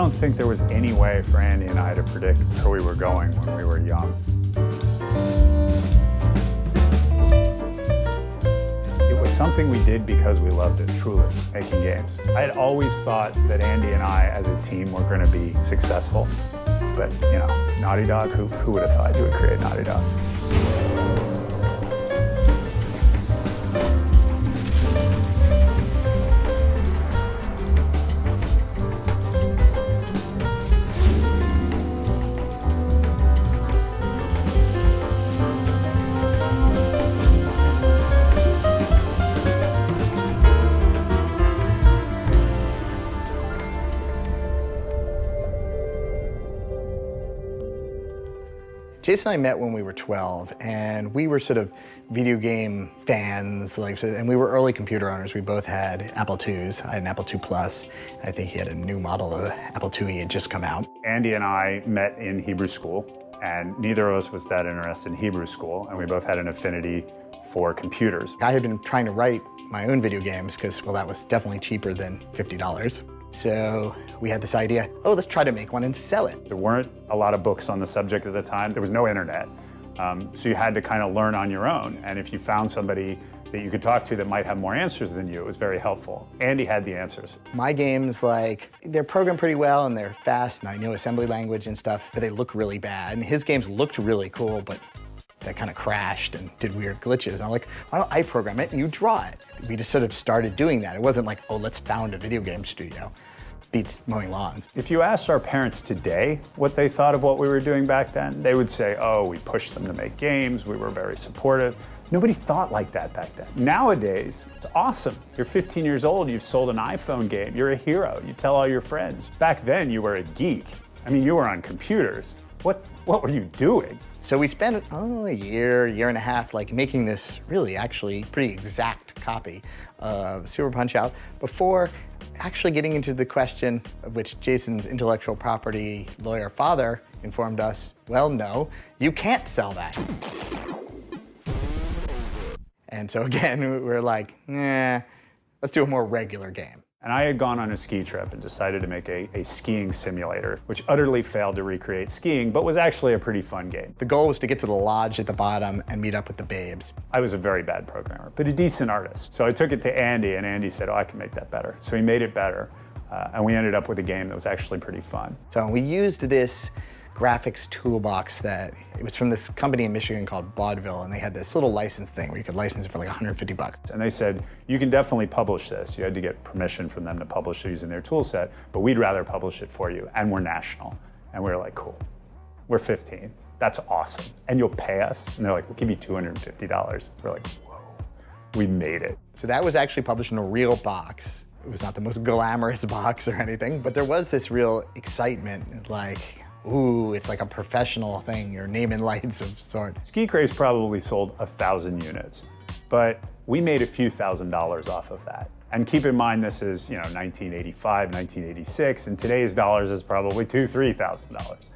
don't think there was any way for Andy and I to predict where we were going when we were young. It was something we did because we loved it, truly, making games. I had always thought that Andy and I, as a team, were going to be successful. But, you know, Naughty Dog, who would have thought you would create Naughty Dog? Jason and I met when we were 12, and we were sort of video game fans, and we were early computer owners. We both had Apple IIs. I had an Apple II Plus. I think he had a new model of the Apple IIe had just come out. Andy and I met in Hebrew school, and neither of us was that interested in Hebrew school, and we both had an affinity for computers. I had been trying to write my own video games because, well, that was definitely cheaper than $50. So we had this idea, oh, let's try to make one and sell it. There weren't a lot of books on the subject at the time. There was no internet. So you had to kind of learn on your own. And if you found somebody that you could talk to that might have more answers than you, it was very helpful. Andy had the answers. My games, they're programmed pretty well and they're fast and I know assembly language and stuff, but they look really bad. And his games looked really cool, but that kind of crashed and did weird glitches. And I'm like, why don't I program it and you draw it? We just sort of started doing that. It wasn't like, oh, let's found a video game studio. Beats mowing lawns. If you asked our parents today what they thought of what we were doing back then, they would say, oh, we pushed them to make games, we were very supportive. Nobody thought like that back then. Nowadays, it's awesome. You're 15 years old, you've sold an iPhone game, you're a hero, you tell all your friends. Back then, you were a geek. I mean, you were on computers. What were you doing? So we spent, a year and a half, making this really actually pretty exact copy of Super Punch-Out before actually getting into the question of which Jason's intellectual property lawyer father informed us, well, no, you can't sell that. And so again, we're like, let's do a more regular game. And I had gone on a ski trip and decided to make a skiing simulator, which utterly failed to recreate skiing, but was actually a pretty fun game. The goal was to get to the lodge at the bottom and meet up with the babes. I was a very bad programmer, but a decent artist. So I took it to Andy, and Andy said, oh, I can make that better. So he made it better, and we ended up with a game that was actually pretty fun. So we used this graphics toolbox that, it was from this company in Michigan called Vaudeville, and they had this little license thing where you could license it for like $150. And they said, you can definitely publish this. You had to get permission from them to publish it using their tool set, but we'd rather publish it for you, and we're national. And we were like, cool, we're 15, that's awesome. And you'll pay us? And they're like, we'll give you $250. We're like, whoa, we made it. So that was actually published in a real box. It was not the most glamorous box or anything, but there was this real excitement, ooh, it's like a professional thing, your name and lights of sort. Ski Craze probably sold 1,000 units, but we made a few $1,000s off of that. And keep in mind, this is 1985, 1986, and today's dollars is probably $2,000, $3,000.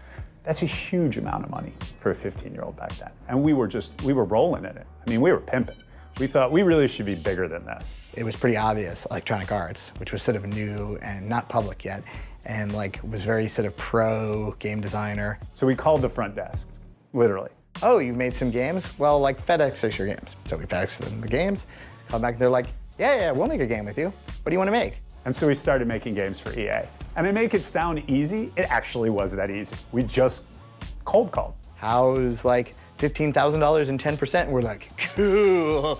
That's a huge amount of money for a 15-year-old back then. And we were rolling in it. I mean, we were pimping. We thought we really should be bigger than this. It was pretty obvious, Electronic Arts, which was sort of new and not public yet, and was very sort of pro game designer. So we called the front desk, literally. Oh, you've made some games? Well, FedEx us your games. So we FedEx them the games, come back, they're like, yeah, we'll make a game with you. What do you want to make? And so we started making games for EA. And to make it sound easy, it actually was that easy. We just cold called. How's $15,000 and 10%? And we're like, cool.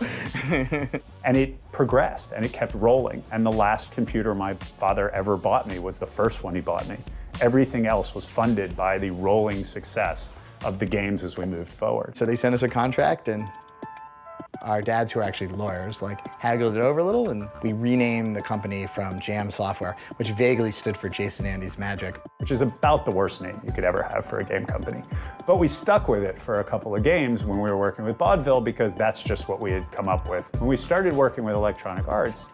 And it progressed and it kept rolling. And the last computer my father ever bought me was the first one he bought me. Everything else was funded by the rolling success of the games as we moved forward. So they sent us a contract, and our dads, who are actually lawyers, haggled it over a little, and we renamed the company from Jam Software, which vaguely stood for Jason Andy's Magic. Which is about the worst name you could ever have for a game company. But we stuck with it for a couple of games when we were working with Vaudeville, because that's just what we had come up with. When we started working with Electronic Arts,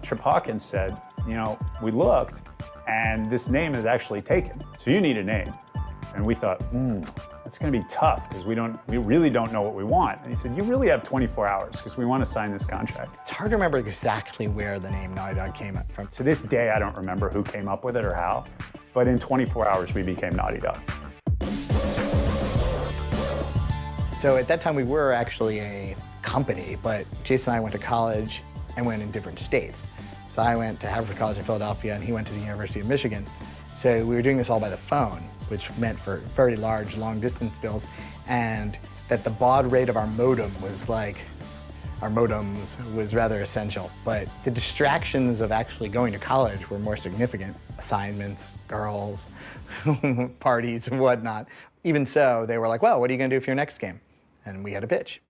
Trip Hawkins said, we looked, and this name is actually taken, so you need a name. And we thought, that's gonna be tough, because we really don't know what we want. And he said, you really have 24 hours, because we want to sign this contract. It's hard to remember exactly where the name Naughty Dog came from. To this day, I don't remember who came up with it or how, But in 24 hours, we became Naughty Dog. So at that time, we were actually a company, but Jason and I went to college and went in different states. So I went to Harvard College in Philadelphia, and he went to the University of Michigan. So we were doing this all by the phone, which meant for very large, long-distance bills, and that the baud rate of our modem was like, our modems was rather essential. But the distractions of actually going to college were more significant. Assignments, girls, parties, and whatnot. Even so, they were like, well, what are you gonna do for your next game? And we had a pitch.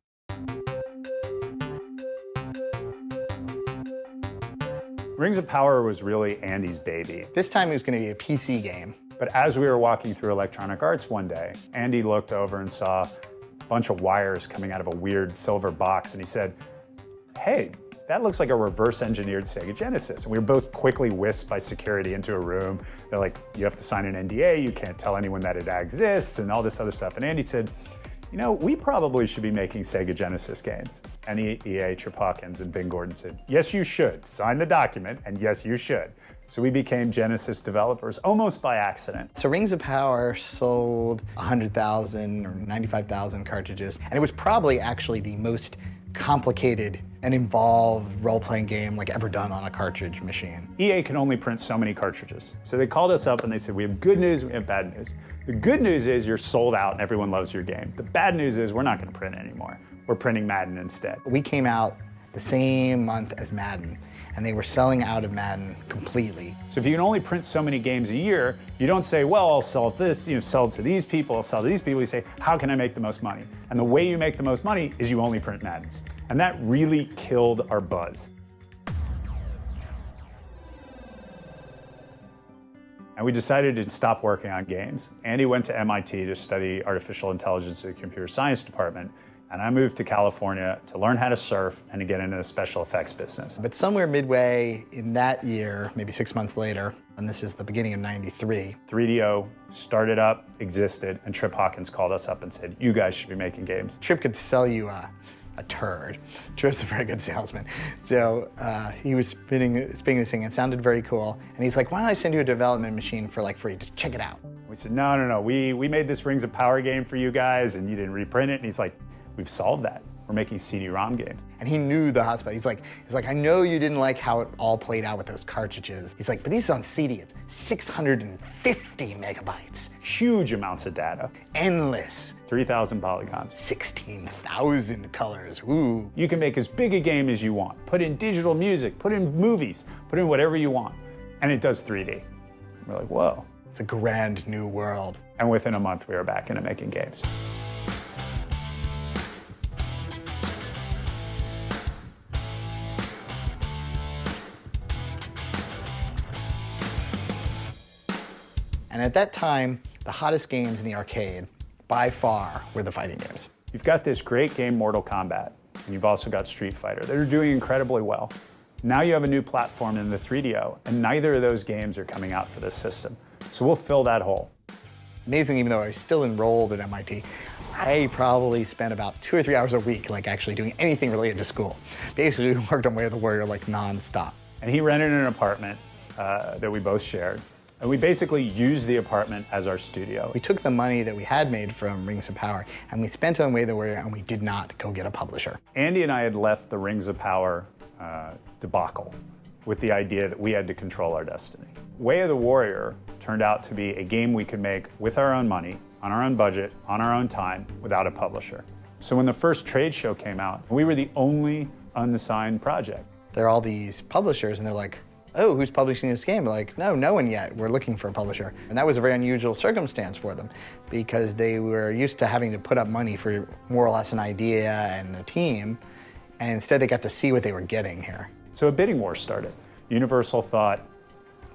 Rings of Power was really Andy's baby. This time it was gonna be a PC game. But as we were walking through Electronic Arts one day, Andy looked over and saw a bunch of wires coming out of a weird silver box, and he said, hey, that looks like a reverse-engineered Sega Genesis. And we were both quickly whisked by security into a room. They're like, you have to sign an NDA, you can't tell anyone that it exists, and all this other stuff. And Andy said, you know, we probably should be making Sega Genesis games. And EA, Trip Hawkins, and Ben Gordon said, yes, you should. Sign the document, and yes, you should. So we became Genesis developers almost by accident. So Rings of Power sold 100,000 or 95,000 cartridges, and it was probably actually the most complicated and involved role-playing game like ever done on a cartridge machine. EA can only print so many cartridges. So they called us up and they said, we have good news, we have bad news. The good news is you're sold out and everyone loves your game. The bad news is we're not gonna print anymore. We're printing Madden instead. We came out the same month as Madden, and they were selling out of Madden completely. So if you can only print so many games a year, you don't say, well, I'll sell this, sell to these people, I'll sell to these people. You say, how can I make the most money? And the way you make the most money is you only print Maddens. And that really killed our buzz. And we decided to stop working on games. Andy went to MIT to study artificial intelligence at the computer science department. And I moved to California to learn how to surf and to get into the special effects business. But somewhere midway in that year, maybe 6 months later, and this is the beginning of '93. 3DO started up, existed, and Trip Hawkins called us up and said, you guys should be making games. Trip could sell you a turd. Trip's a very good salesman. So he was spinning this thing, and it sounded very cool. And he's like, why don't I send you a development machine for like free, just check it out. We said, no, we made this Rings of Power game for you guys and you didn't reprint it. And he's like, we've solved that. We're making CD-ROM games. And he knew the hotspot. He's like, I know you didn't like how it all played out with those cartridges. He's like, but this is on CD. It's 650 megabytes. Huge amounts of data. Endless. 3,000 polygons. 16,000 colors. Ooh. You can make as big a game as you want. Put in digital music, put in movies, put in whatever you want. And it does 3D. We're like, whoa. It's a grand new world. And within a month, we were back into making games. And at that time, the hottest games in the arcade, by far, were the fighting games. You've got this great game, Mortal Kombat, and you've also got Street Fighter that are doing incredibly well. Now you have a new platform in the 3DO, and neither of those games are coming out for this system. So we'll fill that hole. Amazing, even though I was still enrolled at MIT, I probably spent about 2 or 3 hours a week, like actually doing anything related to school. Basically, we worked on Way of the Warrior like nonstop. And he rented an apartment that we both shared. And we basically used the apartment as our studio. We took the money that we had made from Rings of Power and we spent it on Way of the Warrior, and we did not go get a publisher. Andy and I had left the Rings of Power debacle with the idea that we had to control our destiny. Way of the Warrior turned out to be a game we could make with our own money, on our own budget, on our own time, without a publisher. So when the first trade show came out, we were the only unsigned project. There are all these publishers and they're like, oh, who's publishing this game? Like, no one yet. We're looking for a publisher. And that was a very unusual circumstance for them because they were used to having to put up money for more or less an idea and a team. And instead they got to see what they were getting here. So a bidding war started. Universal thought,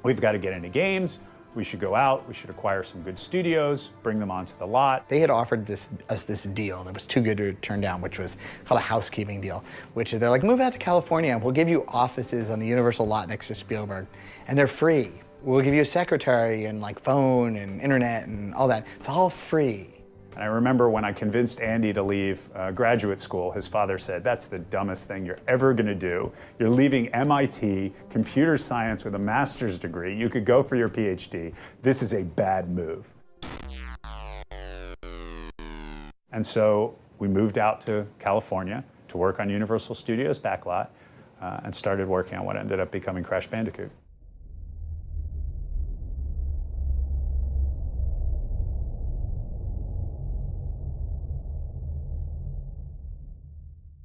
we've got to get into games. We should go out, we should acquire some good studios, bring them onto the lot. They had offered us this deal that was too good to turn down, which was called a housekeeping deal, which they're like, move out to California and we'll give you offices on the Universal lot next to Spielberg, and they're free. We'll give you a secretary and like phone and internet and all that. It's all free. And I remember when I convinced Andy to leave graduate school, his father said, "That's the dumbest thing you're ever going to do. You're leaving MIT, computer science with a master's degree. You could go for your PhD. This is a bad move." And so we moved out to California to work on Universal Studios' backlot and started working on what ended up becoming Crash Bandicoot.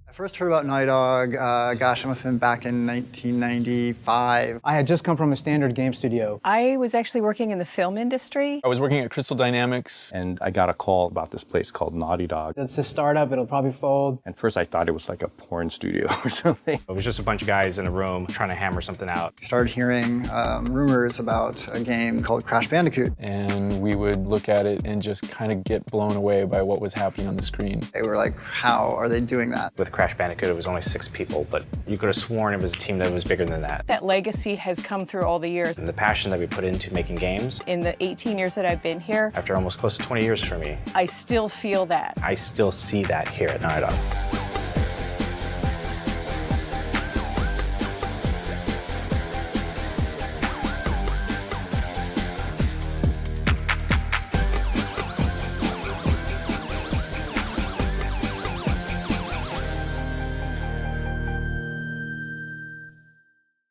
I first heard about Naughty Dog, gosh, it must have been back in 1995. I had just come from a standard game studio. I was actually working in the film industry. I was working at Crystal Dynamics, and I got a call about this place called Naughty Dog. It's a startup, it'll probably fold. And first I thought it was like a porn studio or something. It was just a bunch of guys in a room trying to hammer something out. Started hearing rumors about a game called Crash Bandicoot. And we would look at it and just kind of get blown away by what was happening on the screen. They were like, how are they doing that? With Crash Bandicoot, it was only 6 people, but you could have sworn it was a team that was bigger than that. That legacy has come through all the years. And the passion that we put into making games, In the 18 years that I've been here, after almost close to 20 years for me, I still feel that. I still see that here at Naughty Dog.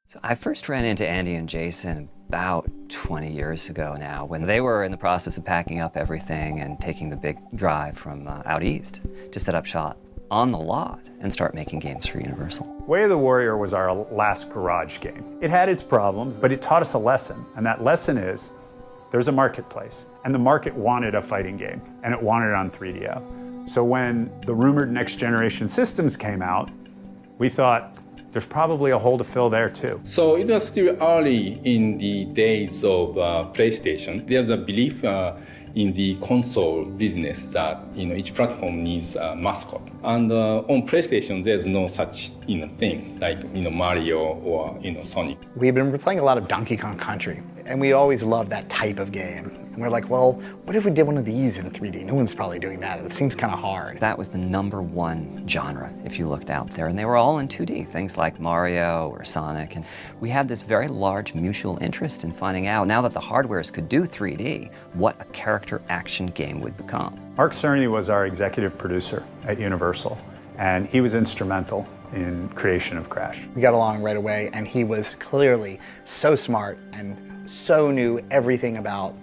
So I first ran into Andy and Jason about 20 years ago now, when they were in the process of packing up everything and taking the big drive from out east to set up shop on the lot and start making games for Universal. Way of the Warrior was our last garage game. It had its problems, but it taught us a lesson, and that lesson is there's a marketplace, and the market wanted a fighting game, and it wanted it on 3DO. So when the rumored next generation systems came out, we thought, there's probably a hole to fill there too. So it was still early in the days of PlayStation. There's a belief in the console business that each platform needs a mascot. And on PlayStation, there's no such thing like Mario or Sonic. We've been playing a lot of Donkey Kong Country, and we always loved that type of game. And we're like, well, what if we did one of these in 3D? No one's probably doing that. It seems kind of hard. That was the #1 genre, if you looked out there, and they were all in 2D, things like Mario or Sonic, and we had this very large mutual interest in finding out, now that the hardwares could do 3D, what a character action game would become. Mark Cerny was our executive producer at Universal, and he was instrumental in creation of Crash. We got along right away, and he was clearly so smart and so knew everything about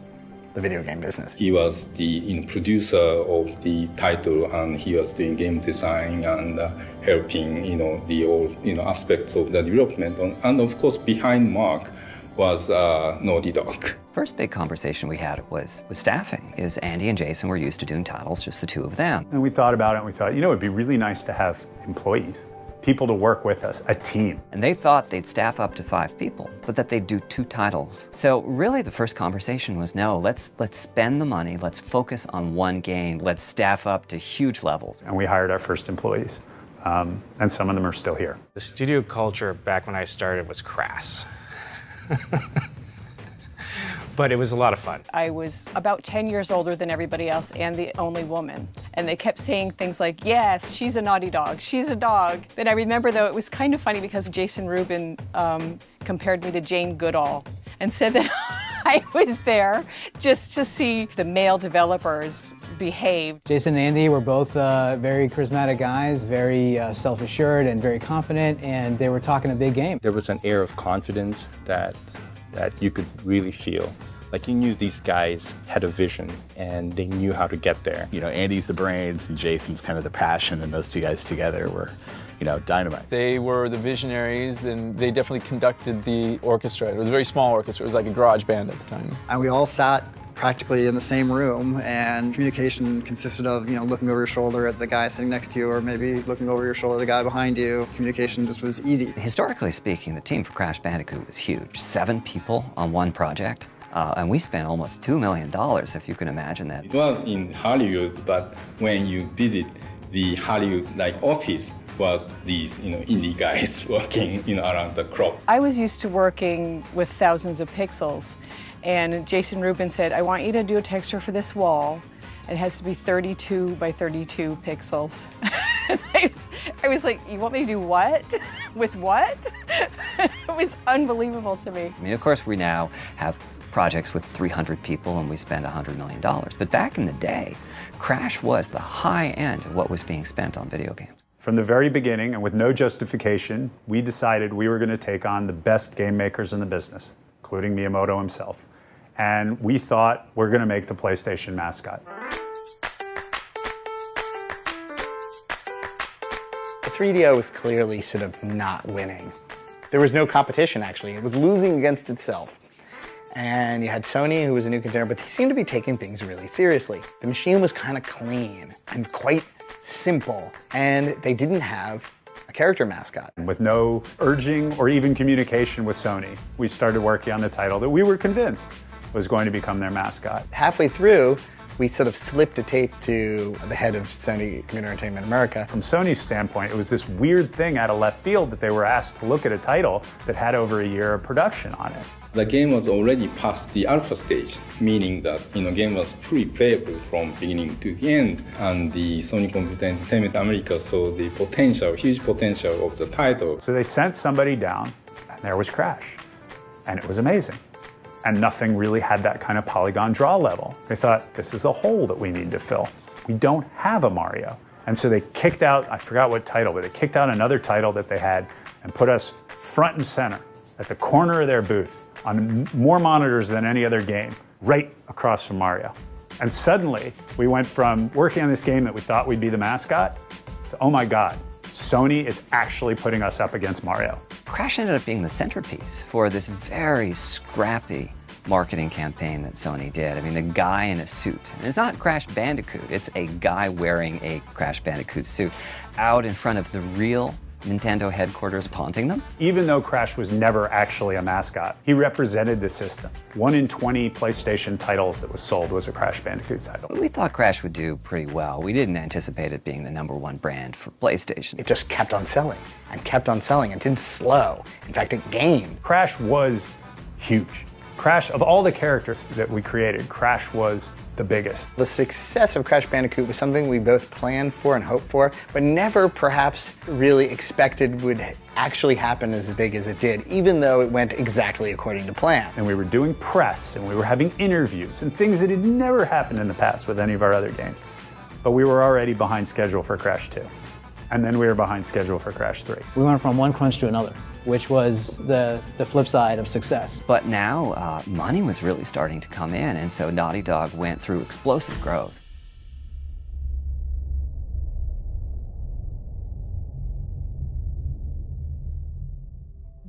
the video game business. He was the producer of the title, and he was doing game design and helping the all aspects of the development. And of course, behind Mark was Naughty Dog. First big conversation we had was staffing. Is Andy and Jason were used to doing titles, just the two of them. And we thought about it, and we thought, it'd be really nice to have employees, people to work with us, a team. And they thought they'd staff up to 5 people, but that they'd do 2 titles. So really the first conversation was, no, let's spend the money, let's focus on one game, let's staff up to huge levels. And we hired our first employees, and some of them are still here. The studio culture back when I started was crass. But it was a lot of fun. I was about 10 years older than everybody else and the only woman. And they kept saying things like, yes, she's a naughty dog, she's a dog. And I remember, though, it was kind of funny because Jason Rubin compared me to Jane Goodall and said that I was there just to see the male developers behave. Jason and Andy were both very charismatic guys, very self-assured and very confident, and they were talking a big game. There was an air of confidence that you could really feel. Like you knew these guys had a vision and they knew how to get there. Andy's the brains and Jason's kind of the passion, and those two guys together were, dynamite. They were the visionaries, and they definitely conducted the orchestra. It was a very small orchestra. It was like a garage band at the time. And we all sat practically in the same room, and communication consisted of, looking over your shoulder at the guy sitting next to you, or maybe looking over your shoulder at the guy behind you. Communication just was easy. Historically speaking, the team for Crash Bandicoot was huge. 7 people on one project. And we spent almost $2 million, if you can imagine that. It was in Hollywood, but when you visit the Hollywood office, was these indie guys working around the clock. I was used to working with thousands of pixels, and Jason Rubin said, I want you to do a texture for this wall, It has to be 32 by 32 pixels. I was like, you want me to do what? With what? It was unbelievable to me. I mean, of course, we now have projects with 300 people and we spend $100 million. But back in the day, Crash was the high end of what was being spent on video games. From the very beginning, and with no justification, we decided we were going to take on the best game makers in the business, including Miyamoto himself. And we thought we're going to make the PlayStation mascot. The 3DO was clearly sort of not winning. There was no competition, actually. It was losing against itself. And you had Sony, who was a new contender, but they seemed to be taking things really seriously. The machine was kind of clean and quite simple, and they didn't have a character mascot. With no urging or even communication with Sony, we started working on the title that we were convinced was going to become their mascot. Halfway through, we sort of slipped a tape to the head of Sony Computer Entertainment America. From Sony's standpoint, it was this weird thing out of left field that they were asked to look at a title that had over a year of production on it. The game was already past the alpha stage, meaning that game was fully playable from beginning to the end. And the Sony Computer Entertainment America saw the potential, huge potential of the title. So they sent somebody down, and there was Crash. And it was amazing. And nothing really had that kind of polygon draw level. They thought, this is a hole that we need to fill. We don't have a Mario. And so they kicked out, I forgot what title, but they kicked out another title that they had and put us front and center at the corner of their booth on more monitors than any other game, right across from Mario. And suddenly, we went from working on this game that we thought we'd be the mascot to, oh my God, Sony is actually putting us up against Mario. Crash ended up being the centerpiece for this very scrappy marketing campaign that Sony did. I mean, the guy in a suit. And it's not Crash Bandicoot, it's a guy wearing a Crash Bandicoot suit out in front of the real Nintendo headquarters taunting them. Even though Crash was never actually a mascot, he represented the system. 1 in 20 PlayStation titles that was sold was a Crash Bandicoot title. We thought Crash would do pretty well. We didn't anticipate it being the #1 brand for PlayStation. It just kept on selling and kept on selling. It didn't slow. In fact, it gained. Crash was huge. Crash, of all the characters that we created, Crash was the biggest. The success of Crash Bandicoot was something we both planned for and hoped for, but never perhaps really expected would actually happen as big as it did, even though it went exactly according to plan. And we were doing press, and we were having interviews, and things that had never happened in the past with any of our other games. But we were already behind schedule for Crash 2. And then we were behind schedule for Crash 3. We went from one crunch to another, which was the flip side of success. But now money was really starting to come in, and so Naughty Dog went through explosive growth.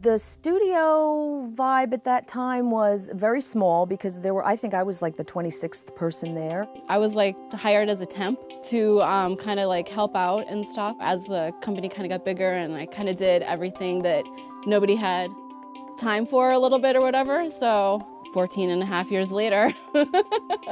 The studio vibe at that time was very small because I think I was like the 26th person there. I was like hired as a temp to kind of like help out and stuff as the company kind of got bigger, and I kind of did everything that nobody had time for a little bit or whatever, so 14.5 years later.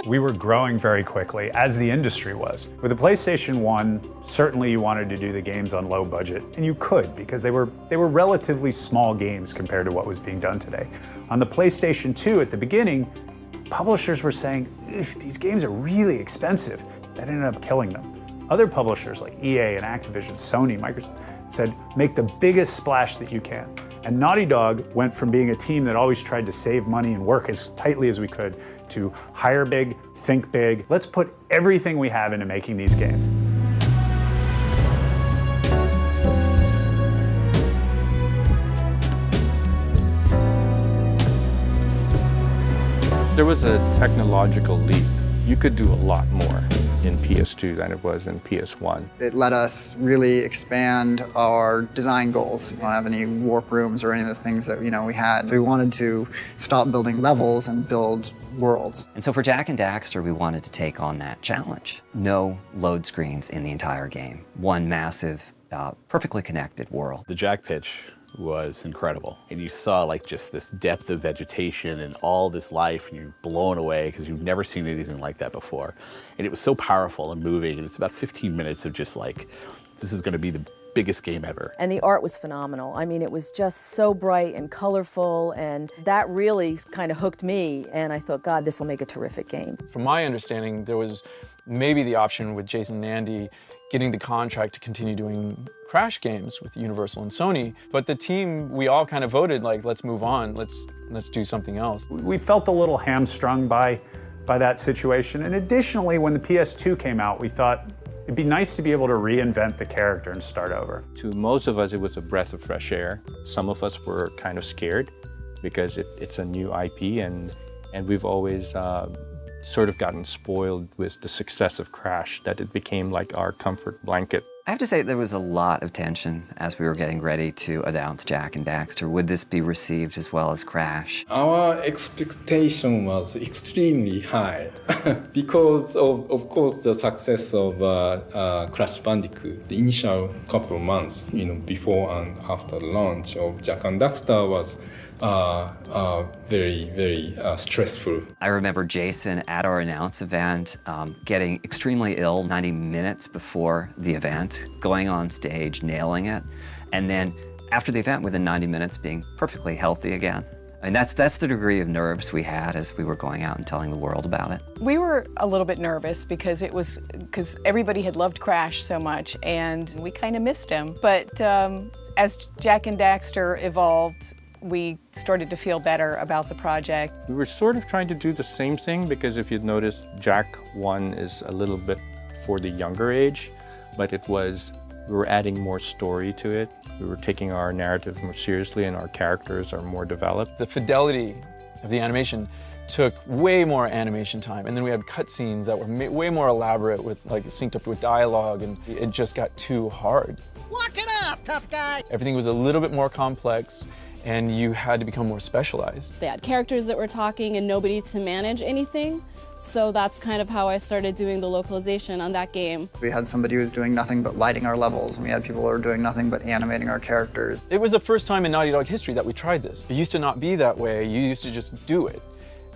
We were growing very quickly, as the industry was. With the PlayStation 1, certainly you wanted to do the games on low budget, and you could because they were relatively small games compared to what was being done today. On the PlayStation 2 at the beginning, publishers were saying, these games are really expensive. That ended up killing them. Other publishers like EA and Activision, Sony, Microsoft said, make the biggest splash that you can. And Naughty Dog went from being a team that always tried to save money and work as tightly as we could to hire big, think big. Let's put everything we have into making these games. There was a technological leap. You could do a lot more in PS2 than it was in PS1. It let us really expand our design goals. We don't have any warp rooms or any of the things that we had. We wanted to stop building levels and build worlds. And so for Jak and Daxter, we wanted to take on that challenge. No load screens in the entire game. One massive, perfectly connected world. The Jak pitch was incredible. And you saw like just this depth of vegetation and all this life, and you're blown away because you've never seen anything like that before. And it was so powerful and moving, and it's about 15 minutes of just like, this is gonna be the biggest game ever. And the art was phenomenal. I mean, it was just so bright and colorful, and that really kind of hooked me, and I thought, God, this will make a terrific game. From my understanding, there was maybe the option with Jason and Andy getting the contract to continue doing Crash games with Universal and Sony. But the team, we all kind of voted like, let's move on, let's do something else. We felt a little hamstrung by that situation. And additionally, when the PS2 came out, we thought it'd be nice to be able to reinvent the character and start over. To most of us, it was a breath of fresh air. Some of us were kind of scared because it's a new IP, and we've always sort of gotten spoiled with the success of Crash, that it became like our comfort blanket. I have to say there was a lot of tension as we were getting ready to announce Jak and Daxter. Would this be received as well as Crash? Our expectation was extremely high because of course, the success of Crash Bandicoot. The initial couple of months, before and after the launch of Jak and Daxter was very, very stressful. I remember Jason at our announce event getting extremely ill 90 minutes before the event, going on stage, nailing it, and then after the event, within 90 minutes, being perfectly healthy again. And that's the degree of nerves we had as we were going out and telling the world about it. We were a little bit nervous because everybody had loved Crash so much and we kind of missed him. But as Jak and Daxter evolved, we started to feel better about the project. We were sort of trying to do the same thing because if you'd noticed, Jak 1 is a little bit for the younger age, but we were adding more story to it. We were taking our narrative more seriously and our characters are more developed. The fidelity of the animation took way more animation time, and then we had cutscenes that were way more elaborate with synced up with dialogue, and it just got too hard. Walk it off, tough guy! Everything was a little bit more complex, and you had to become more specialized. They had characters that were talking and nobody to manage anything. So that's kind of how I started doing the localization on that game. We had somebody who was doing nothing but lighting our levels, and we had people who were doing nothing but animating our characters. It was the first time in Naughty Dog history that we tried this. It used to not be that way. You used to just do it.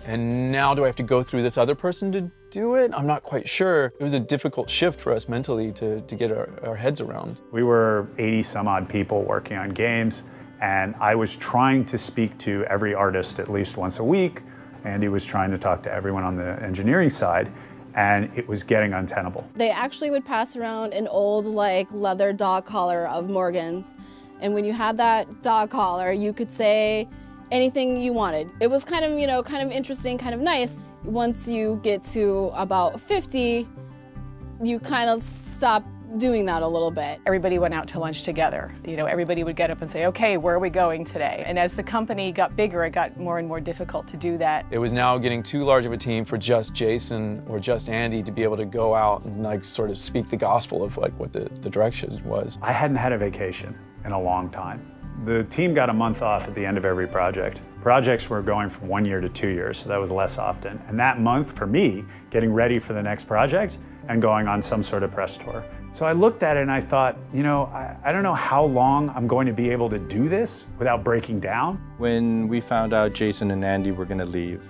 And now do I have to go through this other person to do it? I'm not quite sure. It was a difficult shift for us mentally to get our heads around. We were 80 some odd people working on games, and I was trying to speak to every artist at least once a week. Andy was trying to talk to everyone on the engineering side, and it was getting untenable. They actually would pass around an old leather dog collar of Morgan's. And when you had that dog collar, you could say anything you wanted. It was kind of, kind of interesting, kind of nice. Once you get to about 50, you kind of stop doing that a little bit. Everybody went out to lunch together. Everybody would get up and say, okay, where are we going today? And as the company got bigger, it got more and more difficult to do that. It was now getting too large of a team for just Jason or just Andy to be able to go out and sort of speak the gospel of what the direction was. I hadn't had a vacation in a long time. The team got a month off at the end of every project. Projects were going from 1 year to 2 years, so that was less often. And that month, for me, getting ready for the next project and going on some sort of press tour. So I looked at it and I thought, I don't know how long I'm going to be able to do this without breaking down. When we found out Jason and Andy were going to leave,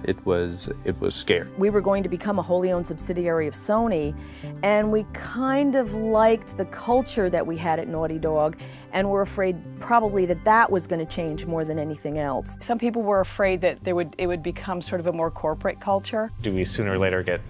it was scary. We were going to become a wholly owned subsidiary of Sony, and we kind of liked the culture that we had at Naughty Dog, and were afraid probably that was going to change more than anything else. Some people were afraid that it would become sort of a more corporate culture. Do we sooner or later get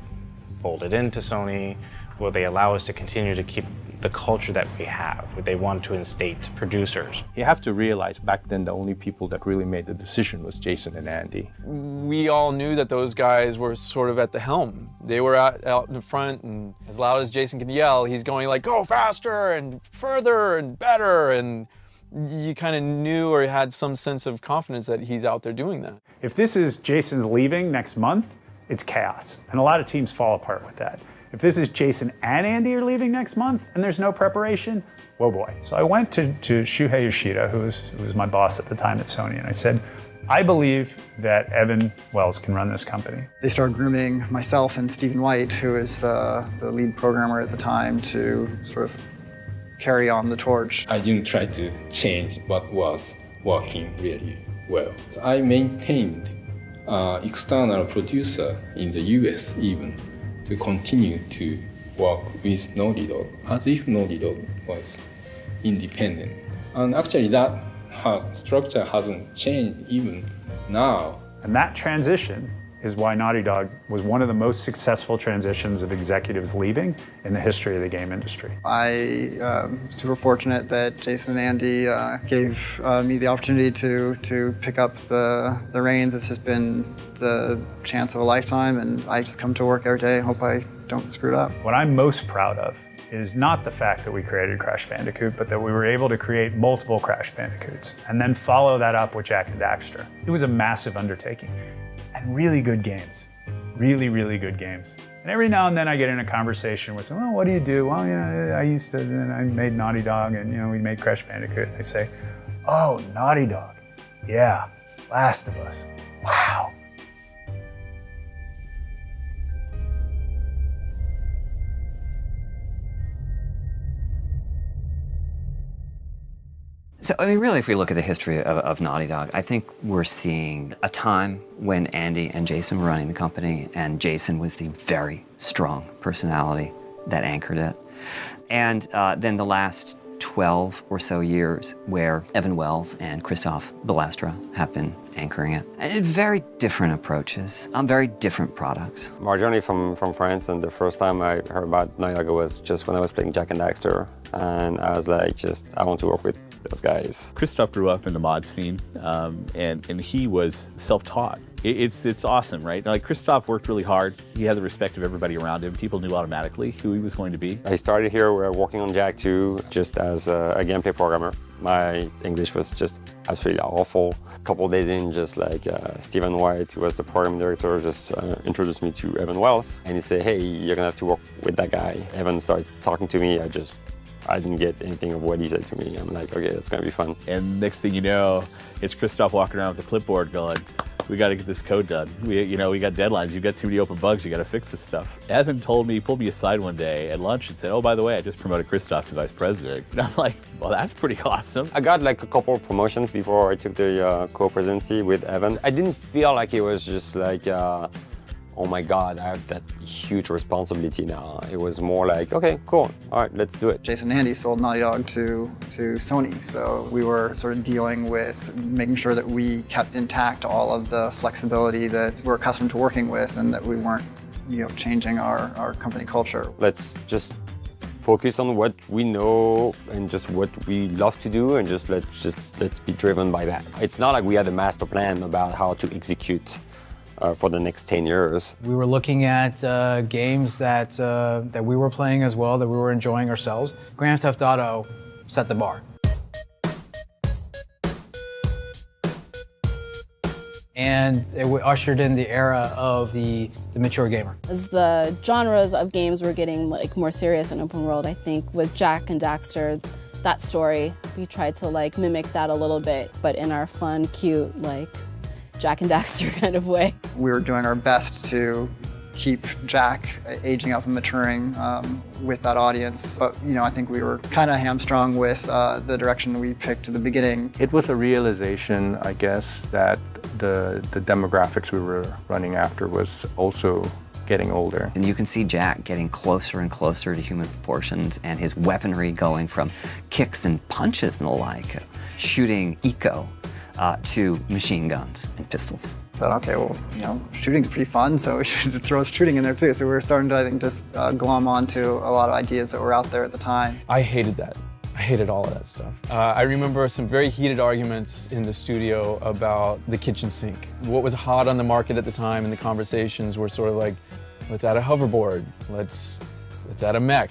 folded into Sony? Will they allow us to continue to keep the culture that we have? Would they want to instate producers? You have to realize back then the only people that really made the decision was Jason and Andy. We all knew that those guys were sort of at the helm. They were out in front, and as loud as Jason can yell, he's going go faster and further and better, and you kind of knew or had some sense of confidence that he's out there doing that. If this is Jason's leaving next month, it's chaos, and a lot of teams fall apart with that. If this is Jason and Andy are leaving next month and there's no preparation, whoa boy. So I went to Shuhei Yoshida, who was my boss at the time at Sony, and I said, I believe that Evan Wells can run this company. They started grooming myself and Stephen White, who is the lead programmer at the time, to sort of carry on the torch. I didn't try to change what was working really well. So I maintained external producer in the US even, to continue to work with Naughty Dog, as if Naughty Dog was independent. And actually that structure hasn't changed even now. And that transition is why Naughty Dog was one of the most successful transitions of executives leaving in the history of the game industry. I'm super fortunate that Jason and Andy gave me the opportunity to pick up the reins. This has been the chance of a lifetime, and I just come to work every day and hope I don't screw it up. What I'm most proud of is not the fact that we created Crash Bandicoot, but that we were able to create multiple Crash Bandicoots and then follow that up with Jak and Daxter. It was a massive undertaking and really good games, really, really good games. And every now and then I get in a conversation with someone, oh, what do you do? Well, you know, I made Naughty Dog and, you know, we made Crash Bandicoot. And they say, oh, Naughty Dog. Yeah, Last of Us. Wow. So, I mean, really, if we look at the history of Naughty Dog, I think we're seeing a time when Andy and Jason were running the company, and Jason was the very strong personality that anchored it. And then the last 12 or so years where Evan Wells and Christoph Balestra have been anchoring it. And very different approaches, very different products. I'm originally from France, and the first time I heard about Naughty Dog was just when I was playing Jak and Daxter, and I was like, I want to work with those guys. Christoph grew up in the mod scene, and he was self-taught. It's awesome, right? Like, Christoph worked really hard. He had the respect of everybody around him. People knew automatically who he was going to be. I started here working on Jak 2 just as a gameplay programmer. My English was just absolutely awful. A couple of days in, just like Stephen White, who was the program director, just introduced me to Evan Wells, and he said, hey, you're gonna have to work with that guy. Evan started talking to me. I didn't get anything of what he said to me. I'm like, okay, that's gonna be fun. And next thing you know, it's Christoph walking around with a clipboard going, we got to get this code done. We got deadlines. You've got too many open bugs. You got to fix this stuff. Evan pulled me aside one day at lunch and said, oh, by the way, I just promoted Christoph to vice president. And I'm like, well, that's pretty awesome. I got like a couple of promotions before I took the co-presidency with Evan. I didn't feel like it was just like, oh my God, I have that huge responsibility now. It was more like, okay, cool, all right, let's do it. Jason and Andy sold Naughty Dog to Sony, so we were sort of dealing with making sure that we kept intact all of the flexibility that we're accustomed to working with, and that we weren't, changing our company culture. Let's just focus on what we know and just what we love to do, and let's be driven by that. It's not like we had a master plan about how to execute for the next 10 years. We were looking at games that we were playing as well, that we were enjoying ourselves. Grand Theft Auto set the bar. And it ushered in the era of the mature gamer. As the genres of games were getting like more serious and open world, I think with Jak and Daxter, that story, we tried to like mimic that a little bit, but in our fun, cute, like Jak and Daxter kind of way. We were doing our best to keep Jak aging up and maturing with that audience. But, I think we were kind of hamstrung with the direction we picked at the beginning. It was a realization, I guess, that the demographics we were running after was also getting older. And you can see Jak getting closer and closer to human proportions, and his weaponry going from kicks and punches and the like, shooting eco to machine guns and pistols. Thought, okay, well, shooting's pretty fun, so we should throw shooting in there too. So we were starting to, I think, just glom onto a lot of ideas that were out there at the time. I hated that. I hated all of that stuff. I remember some very heated arguments in the studio about the kitchen sink. What was hot on the market at the time, and the conversations were sort of like, let's add a hoverboard, let's add a mech.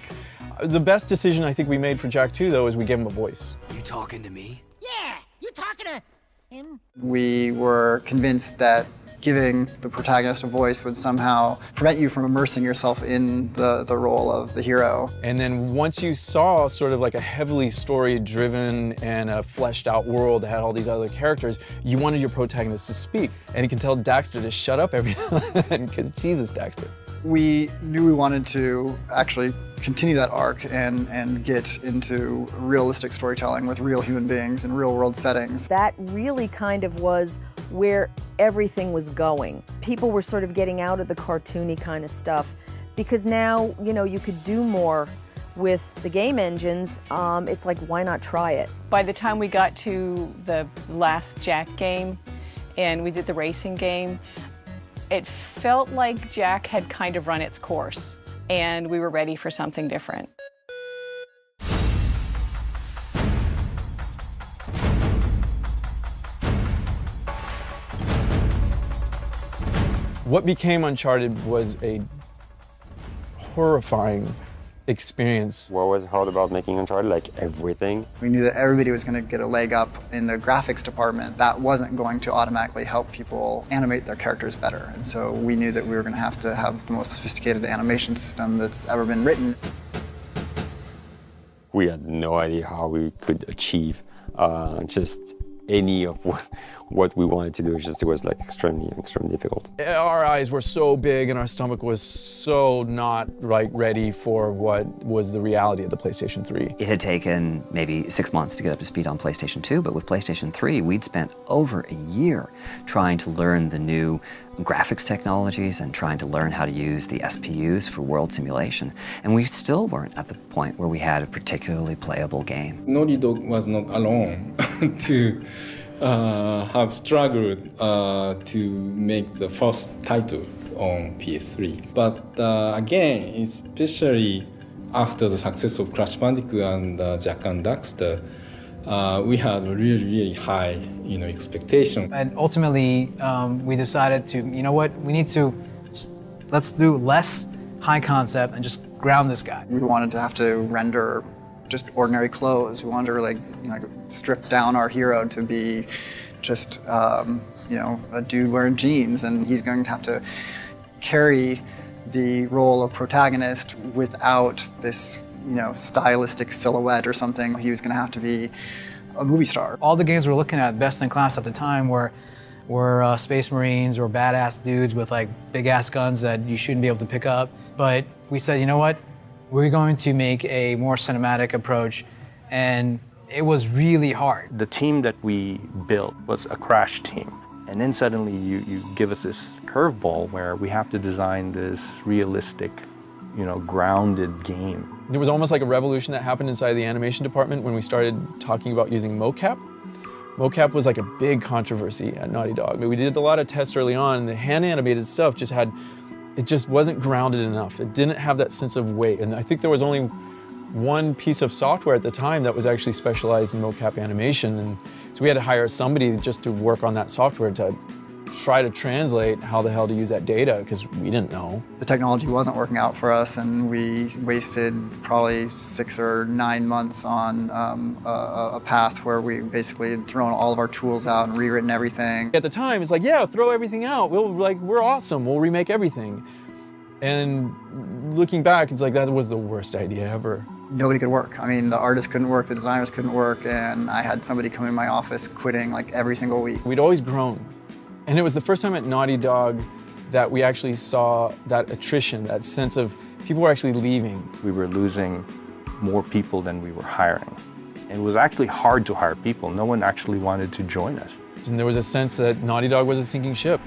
The best decision I think we made for Jak 2, though, is we gave him a voice. You talking to me? Yeah, you talking to him? We were convinced that giving the protagonist a voice would somehow prevent you from immersing yourself in the role of the hero. And then once you saw sort of like a heavily story-driven and a fleshed-out world that had all these other characters, you wanted your protagonist to speak. And you can tell Daxter to shut up every now and then, because Jesus, Daxter. We knew we wanted to actually continue that arc and get into realistic storytelling with real human beings in real-world settings. That really kind of was where everything was going. People were sort of getting out of the cartoony kind of stuff, because now, you could do more with the game engines. It's like, why not try it? By the time we got to the last Jak game and we did the racing game, It felt like Jack had kind of run its course, and we were ready for something different. What became Uncharted was a horrifying experience. What was hard about making Uncharted? Like everything. We knew that everybody was going to get a leg up in the graphics department. That wasn't going to automatically help people animate their characters better. And so we knew that we were going to have the most sophisticated animation system that's ever been written. We had no idea how we could achieve just any of what we wanted to do. It was like extremely difficult. Our eyes were so big and our stomach was so not ready for what was the reality of the PlayStation 3. It had taken maybe 6 months to get up to speed on PlayStation 2, but with PlayStation 3, we'd spent over a year trying to learn the new graphics technologies and trying to learn how to use the SPUs for world simulation. And we still weren't at the point where we had a particularly playable game. Naughty Dog was not alone to have struggled to make the first title on PS3. But again, especially after the success of Crash Bandicoot and Jak and Daxter, we had a really high, expectation. And ultimately, we decided to, you know what, let's do less high concept and just ground this guy. We wanted to have to render just ordinary clothes. We wanted to strip down our hero to be just a dude wearing jeans, and he's going to have to carry the role of protagonist without this stylistic silhouette or something. He was going to have to be a movie star. All the games we were looking at best in class at the time were Space Marines or badass dudes with big ass guns that you shouldn't be able to pick up. But we said, you know what? We're going to make a more cinematic approach, and it was really hard. The team that we built was a Crash team. And then suddenly you give us this curveball where we have to design this realistic, grounded game. There was almost like a revolution that happened inside the animation department when we started talking about using mocap. Mocap was like a big controversy at Naughty Dog. We did a lot of tests early on, and the hand animated stuff it just wasn't grounded enough. It didn't have that sense of weight. And I think there was only one piece of software at the time that was actually specialized in mocap animation. And so we had to hire somebody just to work on that software to try to translate how the hell to use that data, because we didn't know. The technology wasn't working out for us, and we wasted probably 6 or 9 months on a path where we basically had thrown all of our tools out and rewritten everything. At the time, it's yeah, throw everything out. We're awesome. We'll remake everything. And looking back, it's that was the worst idea ever. Nobody could work. I mean, the artists couldn't work, the designers couldn't work, and I had somebody come in my office quitting every single week. We'd always grown. And it was the first time at Naughty Dog that we actually saw that attrition, that sense of people were actually leaving. We were losing more people than we were hiring. And it was actually hard to hire people. No one actually wanted to join us. And there was a sense that Naughty Dog was a sinking ship.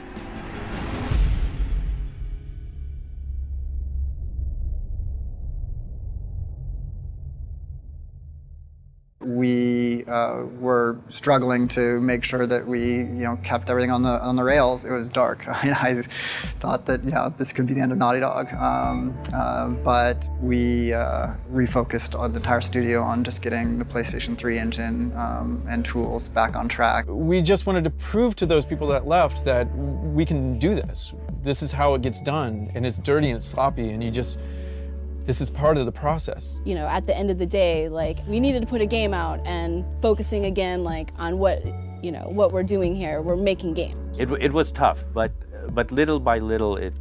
We were struggling to make sure that we, kept everything on the rails. It was dark. I thought that, this could be the end of Naughty Dog. But we refocused the entire studio on just getting the PlayStation 3 engine and tools back on track. We just wanted to prove to those people that left that we can do this. This is how it gets done, and it's dirty and it's sloppy, and this is part of the process. At the end of the day, we needed to put a game out and focusing again, on what we're doing here. We're making games. It was tough, but little by little, it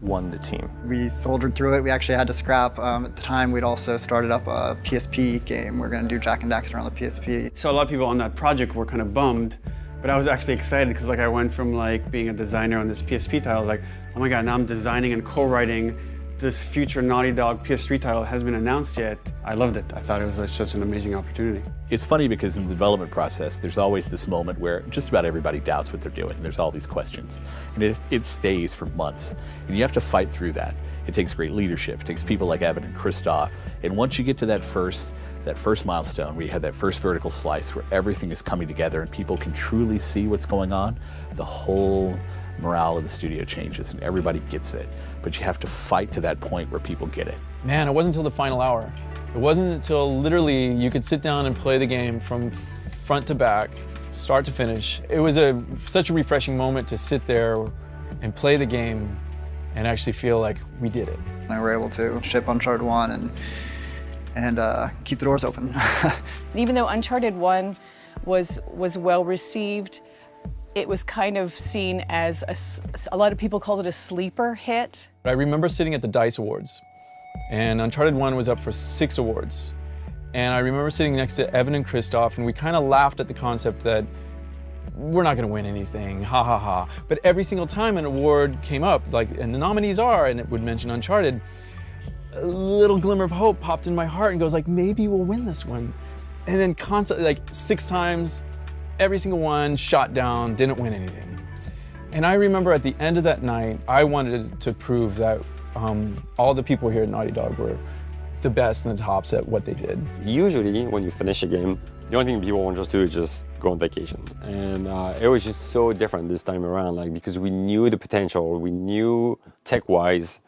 won the team. We soldiered through it. We actually had to scrap. At the time, we'd also started up a PSP game. We're going to do Jak and Daxter on the PSP. So a lot of people on that project were kind of bummed, but I was actually excited because I went from being a designer on this PSP title, oh my God, now I'm designing and co-writing this future Naughty Dog PS3 title hasn't been announced yet. I loved it. I thought it was such an amazing opportunity. It's funny because in the development process, there's always this moment where just about everybody doubts what they're doing. There's all these questions. And it stays for months. And you have to fight through that. It takes great leadership. It takes people like Evan and Christoph. And once you get to that first milestone where you have that first vertical slice where everything is coming together and people can truly see what's going on, the whole morale of the studio changes and everybody gets it. But you have to fight to that point where people get it. Man, it wasn't until the final hour. It wasn't until literally you could sit down and play the game from front to back, start to finish. It was such a refreshing moment to sit there and play the game and actually feel like we did it. We were able to ship Uncharted 1 and keep the doors open. Even though Uncharted 1 was well received, it was kind of seen as a lot of people called it a sleeper hit. I remember sitting at the DICE Awards, and Uncharted 1 was up for 6 awards. And I remember sitting next to Evan and Christoph, and we kind of laughed at the concept that we're not going to win anything, ha ha ha. But every single time an award came up, and the nominees are, and it would mention Uncharted, a little glimmer of hope popped in my heart and goes maybe we'll win this one. And then constantly, 6 times, every single one shot down, didn't win anything. And I remember at the end of that night, I wanted to prove that all the people here at Naughty Dog were the best and the tops at what they did. Usually, when you finish a game, the only thing people want just to do is just go on vacation. And it was just so different this time around, because we knew the potential, we knew tech-wise,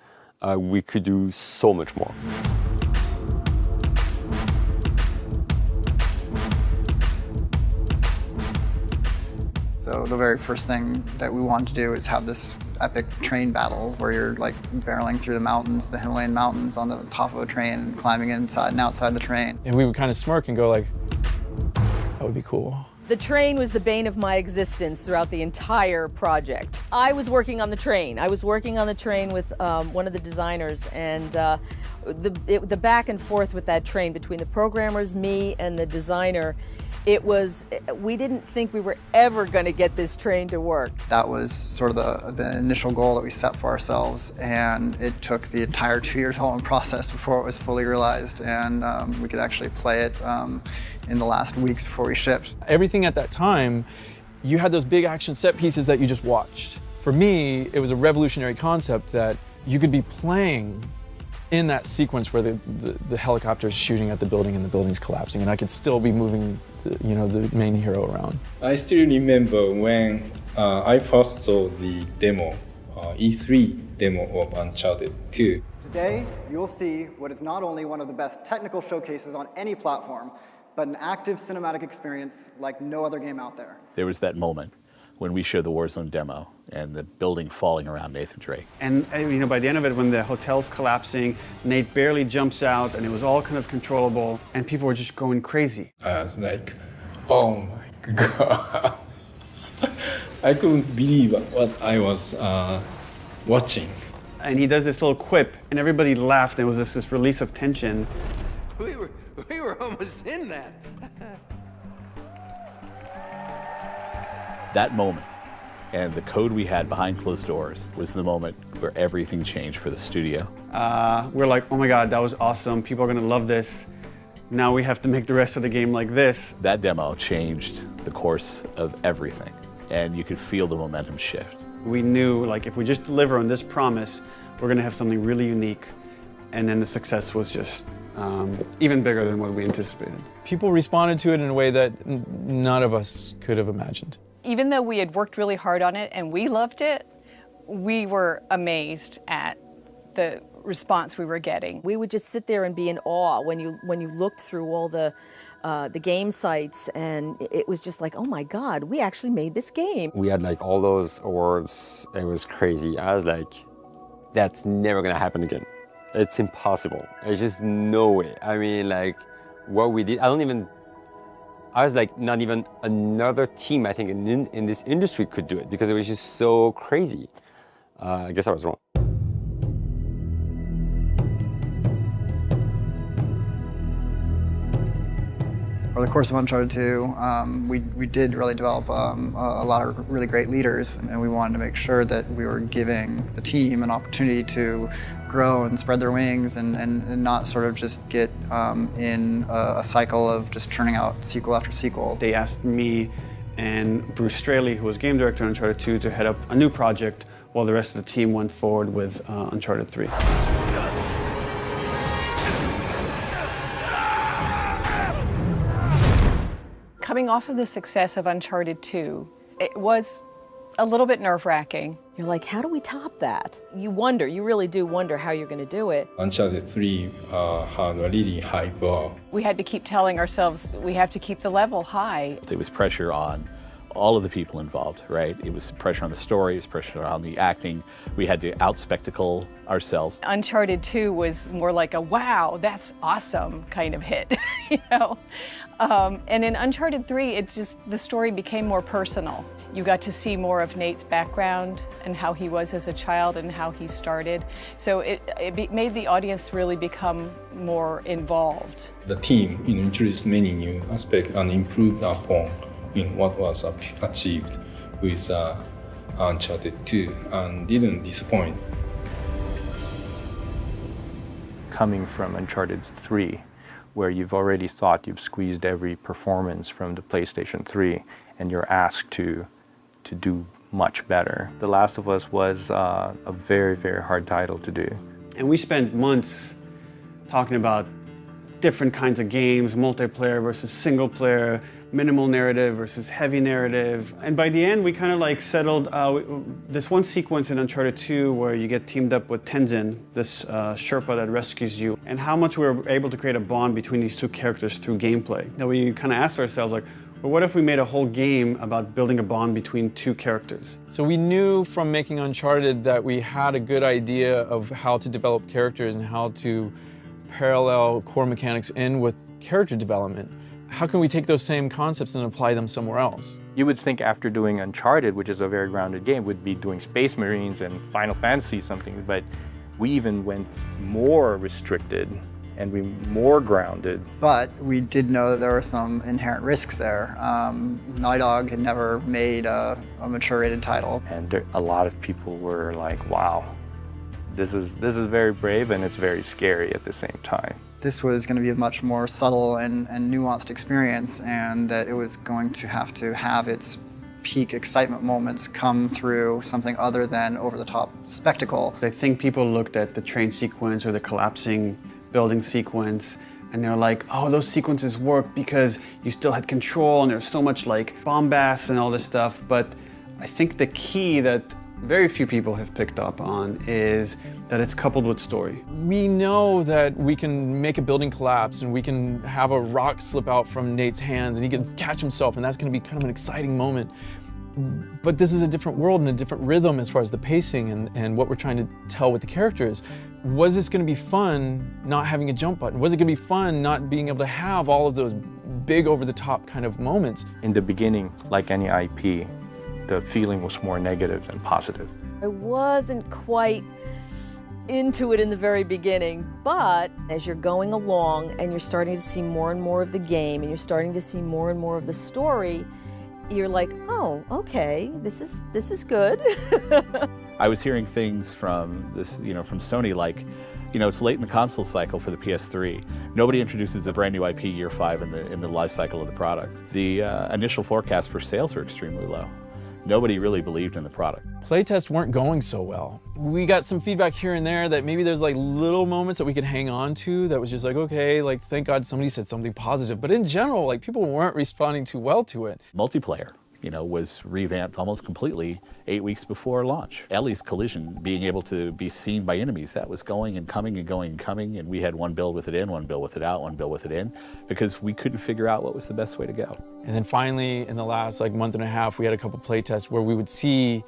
we could do so much more. So the very first thing that we wanted to do is have this epic train battle where you're barreling through the mountains, the Himalayan mountains on the top of a train and climbing inside and outside the train. And we would kind of smirk and go that would be cool. The train was the bane of my existence throughout the entire project. I was working on the train. I was working on the train with one of the designers, and the back and forth with that train between the programmers, me, and the designer, we didn't think we were ever going to get this train to work. That was sort of the initial goal that we set for ourselves, and it took the entire 2-year development process before it was fully realized, and we could actually play it in the last weeks before we shipped. Everything at that time, you had those big action set pieces that you just watched. For me, it was a revolutionary concept that you could be playing in that sequence where the helicopter's shooting at the building and the building's collapsing, and I could still be moving the main hero around. I still remember when I first saw the demo, E3 demo of Uncharted 2. Today, you'll see what is not only one of the best technical showcases on any platform, but an active cinematic experience like no other game out there. There was that moment when we showed the Warzone demo and the building falling around Nathan Drake. And by the end of it, when the hotel's collapsing, Nate barely jumps out and it was all kind of controllable and people were just going crazy. I was like, oh my God. I couldn't believe what I was watching. And he does this little quip and everybody laughed and it was this release of tension. We were almost in that. That moment and the code we had behind closed doors was the moment where everything changed for the studio. We're like, oh my God, that was awesome. People are gonna love this. Now we have to make the rest of the game like this. That demo changed the course of everything, and you could feel the momentum shift. We knew, if we just deliver on this promise, we're gonna have something really unique. And then the success was just even bigger than what we anticipated. People responded to it in a way that none of us could have imagined. Even though we had worked really hard on it and we loved it, we were amazed at the response we were getting. We would just sit there and be in awe when you looked through all the game sites, and it was just like, oh my God, we actually made this game. We had all those awards. It was crazy. I was like, that's never gonna happen again. It's impossible. There's just no way. I mean, what we did, I was like, not even another team, I think, in this industry could do it because it was just so crazy. I guess I was wrong. Over the course of Uncharted 2, we did really develop a lot of really great leaders, and we wanted to make sure that we were giving the team an opportunity to grow and spread their wings and not sort of just get in a cycle of just churning out sequel after sequel. They asked me and Bruce Straley, who was game director on Uncharted 2, to head up a new project while the rest of the team went forward with Uncharted 3. Coming off of the success of Uncharted 2, it was a little bit nerve-wracking. You're like, how do we top that? You wonder, you really do wonder how you're going to do it. Uncharted 3 had a really high bar. We had to keep telling ourselves we have to keep the level high. There was pressure on all of the people involved, right? It was pressure on the story, it was pressure on the acting. We had to out-spectacle ourselves. Uncharted 2 was more like a wow, that's awesome kind of hit, you know? And in Uncharted 3, the story became more personal. You got to see more of Nate's background and how he was as a child and how he started. So it made the audience really become more involved. The team introduced many new aspects and improved upon in what was achieved with Uncharted 2 and didn't disappoint. Coming from Uncharted 3, where you've already thought you've squeezed every performance from the PlayStation 3 and you're asked to do much better. The Last of Us was a very, very hard title to do. And we spent months talking about different kinds of games, multiplayer versus single player, minimal narrative versus heavy narrative. And by the end, we kind of like settled this one sequence in Uncharted 2 where you get teamed up with Tenzin, this Sherpa that rescues you, and how much we were able to create a bond between these two characters through gameplay. Now we kind of asked ourselves, like, well, what if we made a whole game about building a bond between two characters? So we knew from making Uncharted that we had a good idea of how to develop characters and how to parallel core mechanics in with character development. How can we take those same concepts and apply them somewhere else? You would think after doing Uncharted, which is a very grounded game, would be doing Space Marines and Final Fantasy something, but we even went more restricted and we more grounded. But we did know that there were some inherent risks there. Naughty Dog had never made a mature rated title. And a lot of people were like, wow, this is very brave and it's very scary at the same time. This was going to be a much more subtle and nuanced experience, and that it was going to have its peak excitement moments come through something other than over-the-top spectacle. I think people looked at the train sequence or the collapsing building sequence, and they're like, oh, those sequences work because you still had control and there's so much like bombast and all this stuff. But I think the key that very few people have picked up on is that it's coupled with story. We know that we can make a building collapse and we can have a rock slip out from Nate's hands and he can catch himself, and that's going to be kind of an exciting moment. But this is a different world and a different rhythm as far as the pacing and what we're trying to tell with the characters. Was this going to be fun not having a jump button? Was it going to be fun not being able to have all of those big over-the-top kind of moments? In the beginning, like any IP, the feeling was more negative than positive. I wasn't quite into it in the very beginning, but as you're going along and you're starting to see more and more of the game and you're starting to see more and more of the story, you're like, oh, okay, this is good. I was hearing things from this, from Sony, like, it's late in the console cycle for the PS3. Nobody introduces a brand new IP year 5 in the life cycle of the product. The initial forecasts for sales were extremely low. Nobody really believed in the product. Playtests weren't going so well. We got some feedback here and there that maybe there's like little moments that we could hang on to that was just like, okay, like thank God somebody said something positive. But in general, like people weren't responding too well to it. Multiplayer, was revamped almost completely 8 weeks before launch. Ellie's collision, being able to be seen by enemies, that was going and coming and going and coming, and we had one build with it in, one build with it out, one build with it in, because we couldn't figure out what was the best way to go. And then finally, in the last month and a half, we had a couple playtests where we would see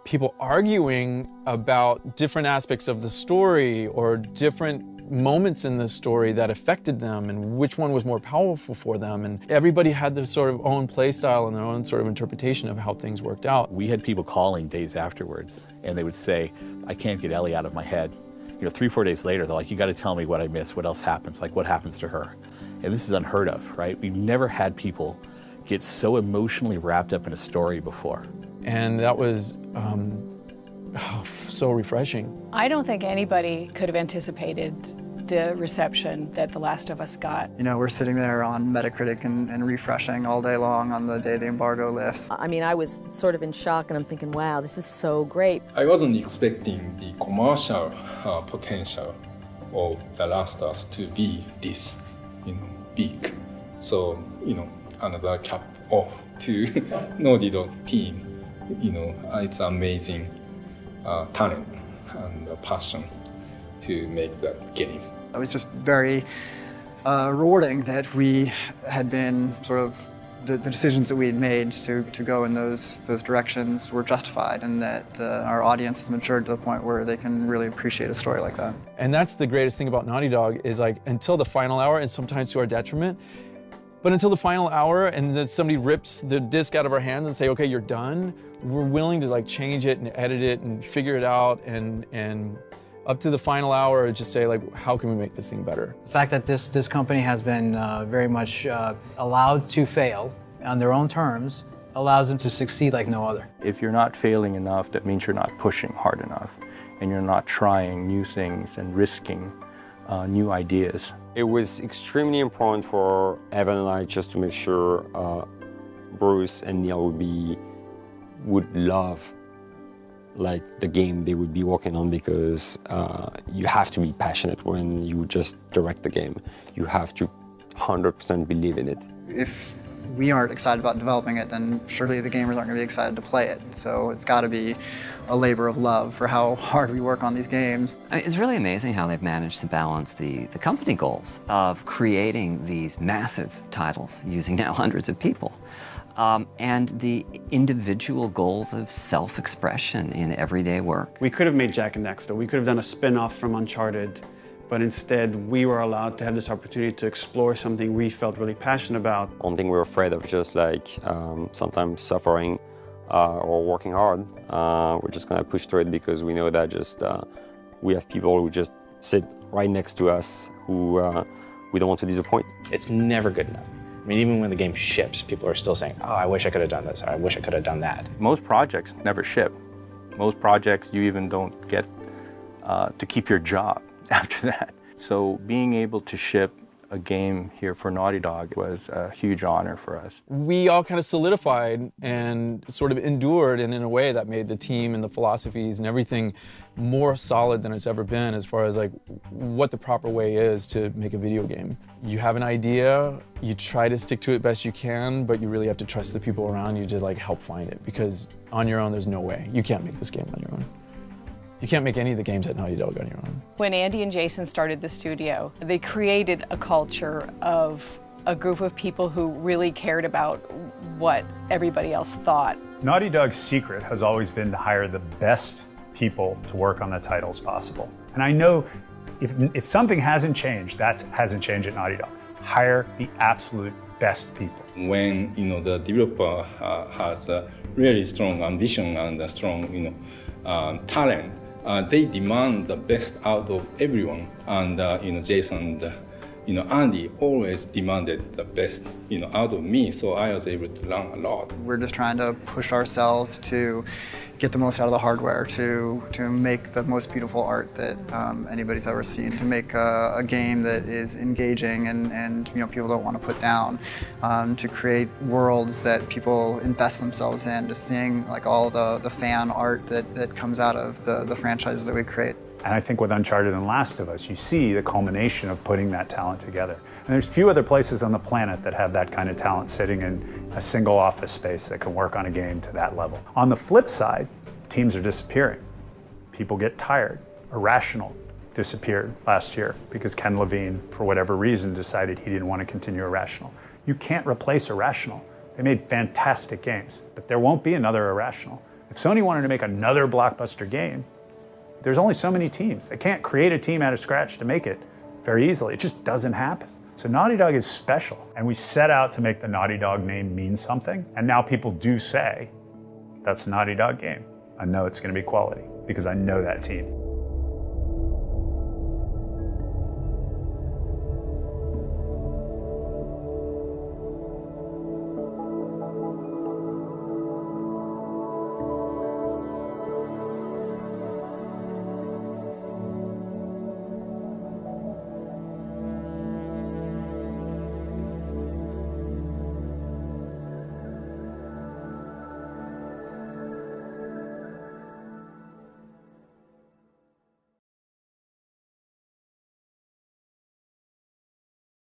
people arguing about different aspects of the story or different moments in the story that affected them and which one was more powerful for them. And everybody had their sort of own play style and their own sort of interpretation of how things worked out. We had people calling days afterwards and they would say, I can't get Ellie out of my head. 3-4 days later, they're like, you got to tell me what I missed, what else happens, like what happens to her. And this is unheard of, right? We've never had people get so emotionally wrapped up in a story before. And that was so refreshing. I don't think anybody could have anticipated the reception that The Last of Us got. We're sitting there on Metacritic and refreshing all day long on the day the embargo lifts. I mean, I was sort of in shock and I'm thinking, wow, this is so great. I wasn't expecting the commercial potential of The Last of Us to be this, big. So, another cap off to Naughty Dog team. it's amazing talent and passion to make that game. It was just very rewarding that we had been sort of the decisions that we had made to go in those directions were justified, and that our audience has matured to the point where they can really appreciate a story like that. And that's the greatest thing about Naughty Dog is like until the final hour, and sometimes to our detriment, but until the final hour and then somebody rips the disc out of our hands and say, okay, you're done, we're willing to like change it and edit it and figure it out, and up to the final hour, just say like, how can we make this thing better? The fact that this company has been very much allowed to fail on their own terms allows them to succeed like no other. If you're not failing enough, that means you're not pushing hard enough, and you're not trying new things and risking new ideas. It was extremely important for Evan and I just to make sure Bruce and Neil would love like the game they would be working on, because you have to be passionate when you just direct the game. You have to 100% believe in it. If we aren't excited about developing it, then surely the gamers aren't going to be excited to play it. So it's got to be a labor of love for how hard we work on these games. I mean, it's really amazing how they've managed to balance the company goals of creating these massive titles using now hundreds of people. And the individual goals of self-expression in everyday work. We could have made Jak and Daxter. We could have done a spin-off from Uncharted, but instead we were allowed to have this opportunity to explore something we felt really passionate about. One thing we're afraid of just like sometimes suffering or working hard. We're just gonna push through it because we know that just we have people who just sit right next to us who we don't want to disappoint. It's never good enough. I mean, even when the game ships, people are still saying, oh, I wish I could have done this, or I wish I could have done that. Most projects never ship. Most projects you even don't get to keep your job after that. So being able to ship a game here for Naughty Dog was a huge honor for us. We all kind of solidified and sort of endured, and in a way that made the team and the philosophies and everything more solid than it's ever been as far as like what the proper way is to make a video game. You have an idea, you try to stick to it best you can, but you really have to trust the people around you to like help find it, because on your own there's no way. You can't make this game on your own. You can't make any of the games at Naughty Dog on your own. When Andy and Jason started the studio, they created a culture of a group of people who really cared about what everybody else thought. Naughty Dog's secret has always been to hire the best people to work on the titles possible. And I know if something hasn't changed, that hasn't changed at Naughty Dog. Hire the absolute best people. When the developer has a really strong ambition and a strong talent, they demand the best out of everyone. And Jason and Andy always demanded the best out of me, so I was able to learn a lot. We're just trying to push ourselves to get the most out of the hardware, to make the most beautiful art that anybody's ever seen, to make a game that is engaging and people don't want to put down, to create worlds that people invest themselves in, just seeing like all the fan art that comes out of the franchises that we create. And I think with Uncharted and Last of Us, you see the culmination of putting that talent together. And there's few other places on the planet that have that kind of talent sitting in a single office space that can work on a game to that level. On the flip side, teams are disappearing. People get tired. Irrational disappeared last year because Ken Levine, for whatever reason, decided he didn't want to continue Irrational. You can't replace Irrational. They made fantastic games, but there won't be another Irrational. If Sony wanted to make another blockbuster game, there's only so many teams. They can't create a team out of scratch to make it very easily. It just doesn't happen. So Naughty Dog is special, and we set out to make the Naughty Dog name mean something, and now people do say, that's a Naughty Dog game. I know it's gonna be quality, because I know that team.